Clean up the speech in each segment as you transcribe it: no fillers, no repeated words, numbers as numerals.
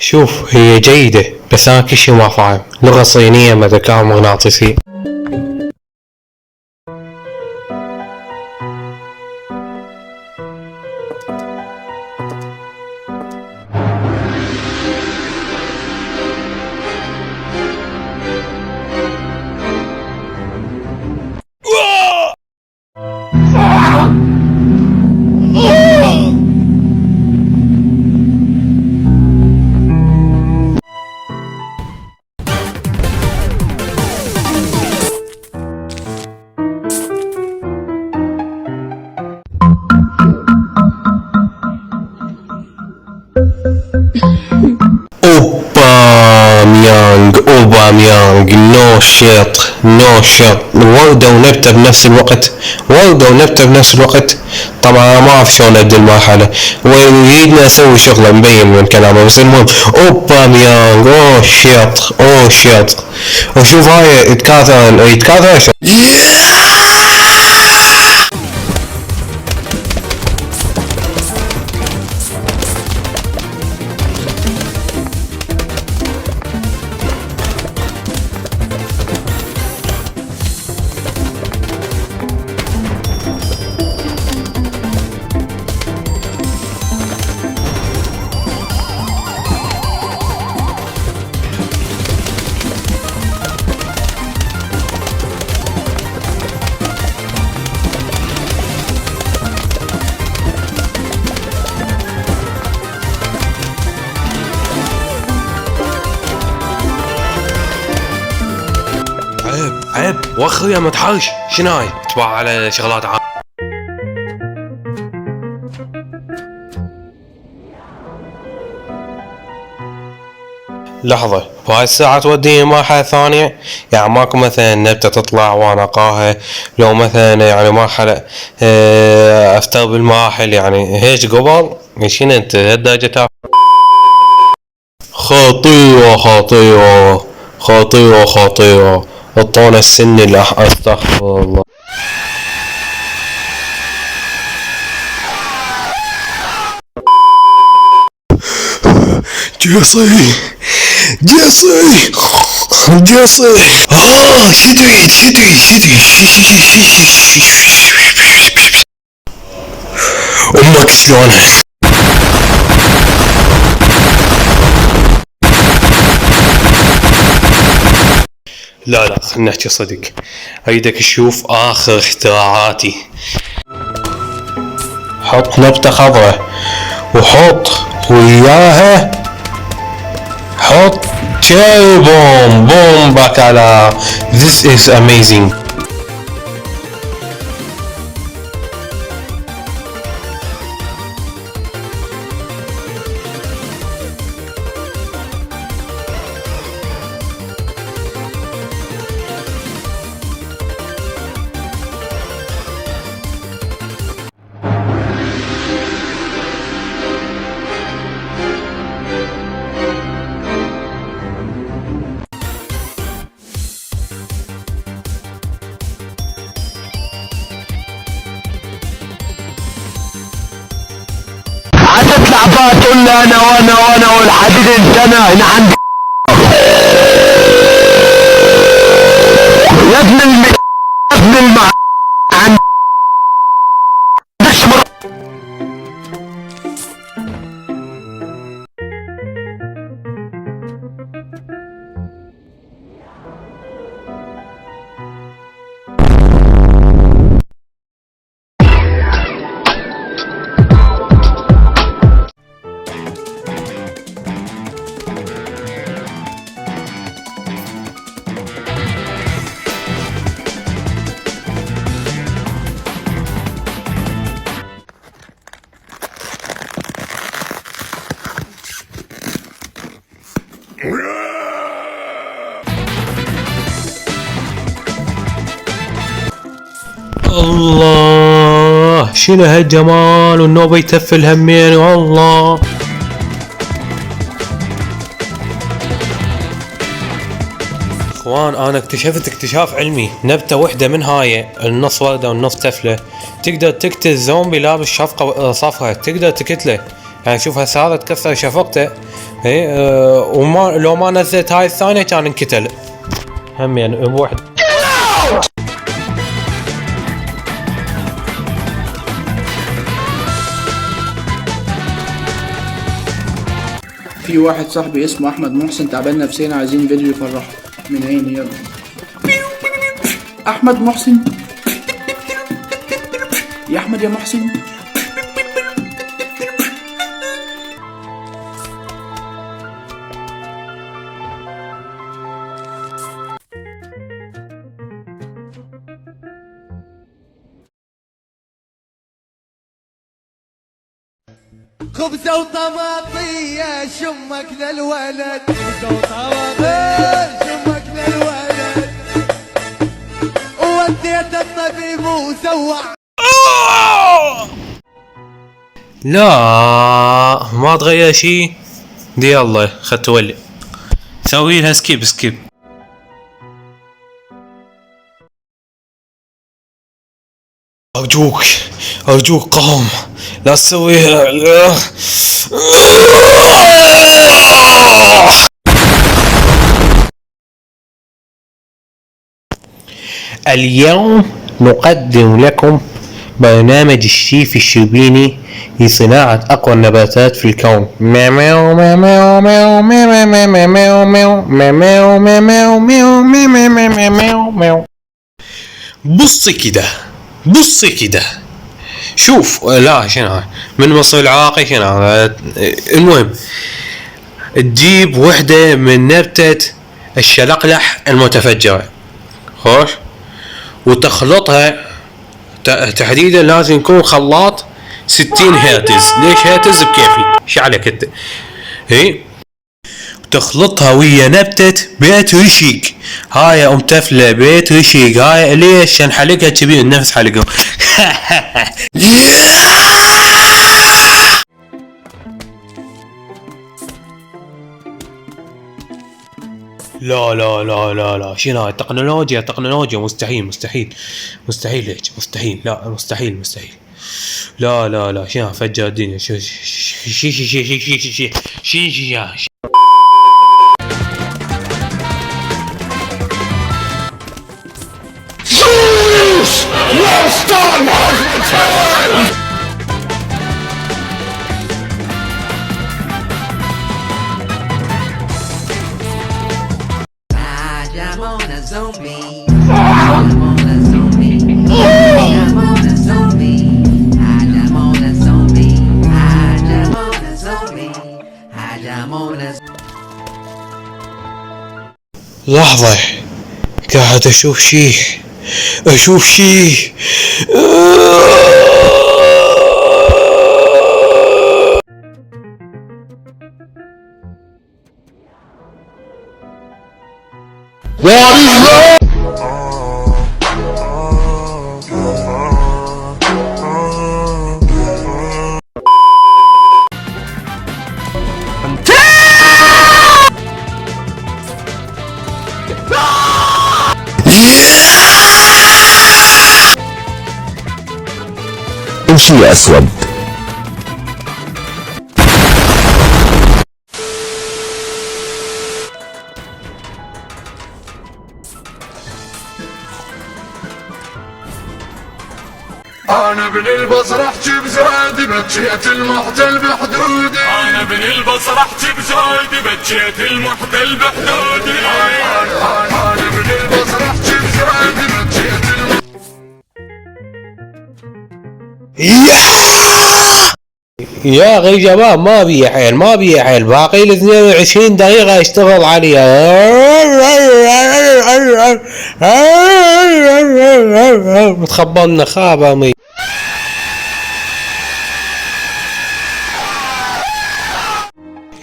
شوف، هي جيدة بس أنا كل شي ما فاهم. لغة صينية مع ذكاء مغناطيسي. أوباميانغ نو شيط وردة ونبتة بنفس الوقت. طبعا أنا ما أعرف شلون أبدأ المرحلة، ويريدنا أسوي شغلة مبين من كلامه، بس المهم أوباميانغ أو شيط. وشوف هاي يتكاثر عيب وخر يا متحرش. شنو هاي تباع على شغلات عامة؟ لحظة، وهاي الساعة توديني مرحلة ثانية؟ يعني ماكو مثلا نبتة تطلع وانا اقاها؟ لو مثلا يعني مرحلة افتر بالمراحل يعني هيج قبل؟ شنو انت هالدرجة؟ خطيرة الطونة السني استغفر الله. جيسي شدي امك شلونها؟ لا خلنا نحكي صدق. اريدك تشوف اخر اختراعاتي. حط نبتة خضرة وحط وياها حط تشيري بوم باكالا. This is amazing. هتطلع بقى تقول لي انا والحديد انتنا هنا عندي يا ابن عندكش الله شنو هالجمال والنوبة يتفل همين والله. اخوان انا اكتشفت اكتشاف علمي، نبتة وحدة من هاي النص وردة والنص تفلة تقدر تقتل زومبي لابس شفقة صفرة، تقدر تقتله. يعني شوف هسه هذا تكسر شفقته وما لو ما نزلت هاي الثانية كان انقتل هم يعني بوحدة. في واحد صاحبي اسمه احمد محسن تعبان نفسيا، عايزين فيديو يفرحه. من عيني يلا. احمد محسن يا احمد يا محسن. خبزة وطماطية شمك للولد، خبزة وطماطية شمك للولد، ووديت الطبيب وسوى. لا ما تغير شي دي الله خد تولي سوي لها سكيب سكيب. ارجوك ارجوك قوم لا تسويها. اليوم نقدم لكم برنامج الشيف الشربيني لصناعة أقوى النباتات في الكون. بصي كده بصي كده شوف لا شنو من مصر العراقي شنو. المهم تجيب وحدة من نبتة الشلقلح المتفجرة خوش وتخلطها تحديدا لازم يكون خلاط 60 هرتز. ليش هرتز بكيفي شعلك انت هي تخلطها ويا نبتة بيت رشيق. هاي ام تفلة بيت رشيق هاي ليش عشان حلقها كبير نفس حلقه. لا لا لا لا لا شنو هاي تكنولوجيا تكنولوجيا مستحيل مستحيل مستحيل هيك مستحيل لا مستحيل مستحيل لا لا لا شنو فجر الدنيا شو شي شي شي شي شي شي شي شي لحظة قاعد اشوف شي اشوف شي. امشي اسود. انا ابن البصر احكي بزادي بكيت المحتل بحدودي. انا ابن البصر احكي بزادي بكيت المحتل بحدودي. انا ابن البصر احكي بزادي بكيت يا اخي شباب ما بي حيل ما بي حيل باقي لي 22 دقيقة اشتغل عليها. متخبلنا خابة مي.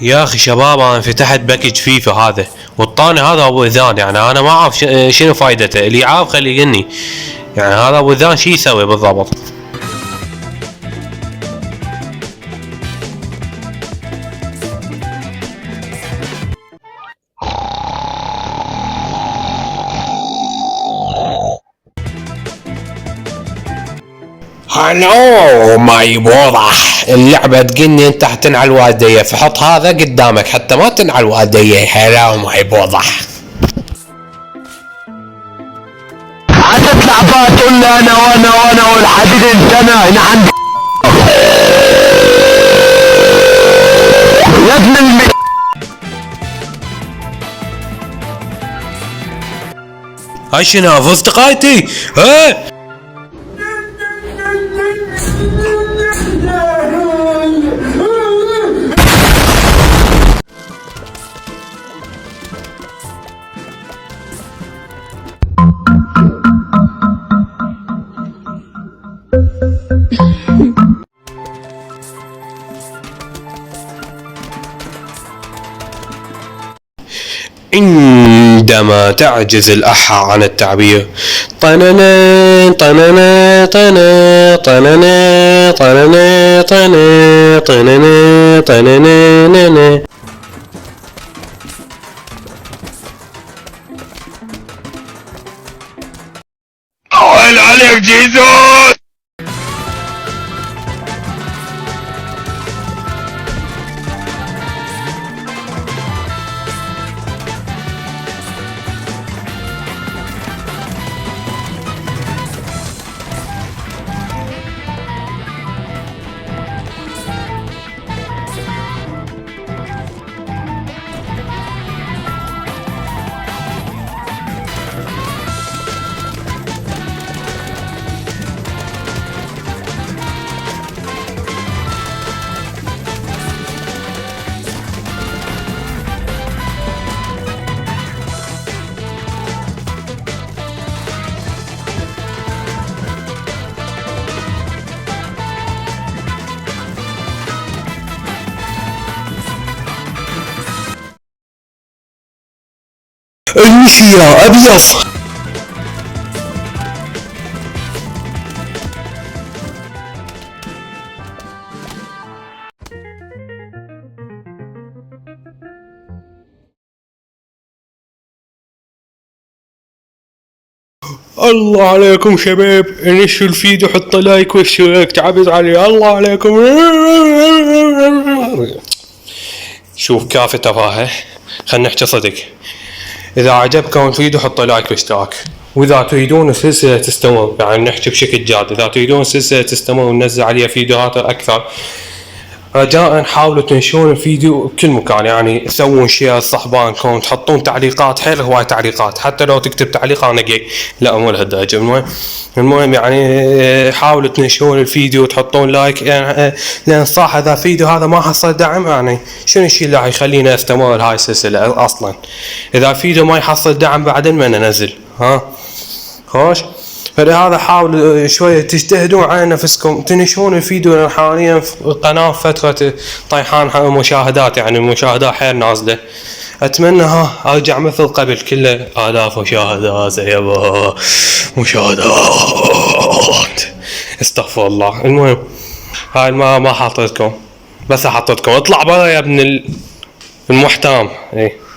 يا اخي شباب انا فتحت باكج فيفا هذا والطاني هذا ابو اذان يعني انا ما اعرف شنو فايدته. اللي يعرف خليه يقني يعني هذا ابو اذان شي يسوي بالضبط. اوه ما يوضح اللعبة تقلني انت حتنعل والدية، فحط هذا قدامك حتى ما تنعل والدية. هلا ما يوضح. هتطلع بقى تقول لي انا والحديد انتنا هنا عندي يا ابن هاي شنو اصدقائتي؟ ها عندما تعجز الأحى عن التعبير. طننا طننا طنا طننا طننا طنا طننا طننا ننا. وين عليك جيزوس؟ المشي يا أبيض. الله عليكم شباب، انشوا الفيديو حطوا لايك واشتراك تعبت علي. الله عليكم. شوف كافي تفاهة، خلنا نحكي صدق. اذا عجبكم الفيديو حطوا لايك واشتراك، واذا تريدون السلسلة تستمر يعني نحكي بشكل جاد، اذا تريدون السلسلة تستمر وننزل عليها فيديوهات اكثر رجاء حاولوا تنشرون الفيديو بكل مكان، يعني تسوون شير صحبانكم، تحطون تعليقات، حيل هواي تعليقات، حتى لو تكتب تعليق انا جاي لا مو لهالدرجة. المهم يعني حاولوا تنشرون الفيديو وتحطون لايك، يعني لان صح اذا الفيديو هذا ما حصل دعم يعني شنو الشيء اللي يخلينا استمر هاي السلسلة اصلا؟ اذا الفيديو ما يحصل دعم بعدين ما ننزل. ها خوش، فلهذا حاولوا شوية تجتهدون على نفسكم تنشرون الفيديو، لان حاليا القناة فترة طيحان مشاهدات، يعني المشاهدات حيل نازلة. اتمنى ارجع مثل قبل كله الاف مشاهدات يابا مشاهدات. استغفر الله. المهم هاي ما حاطتكم، بس حطيتكم اطلع برا يا ابن المحترم. اي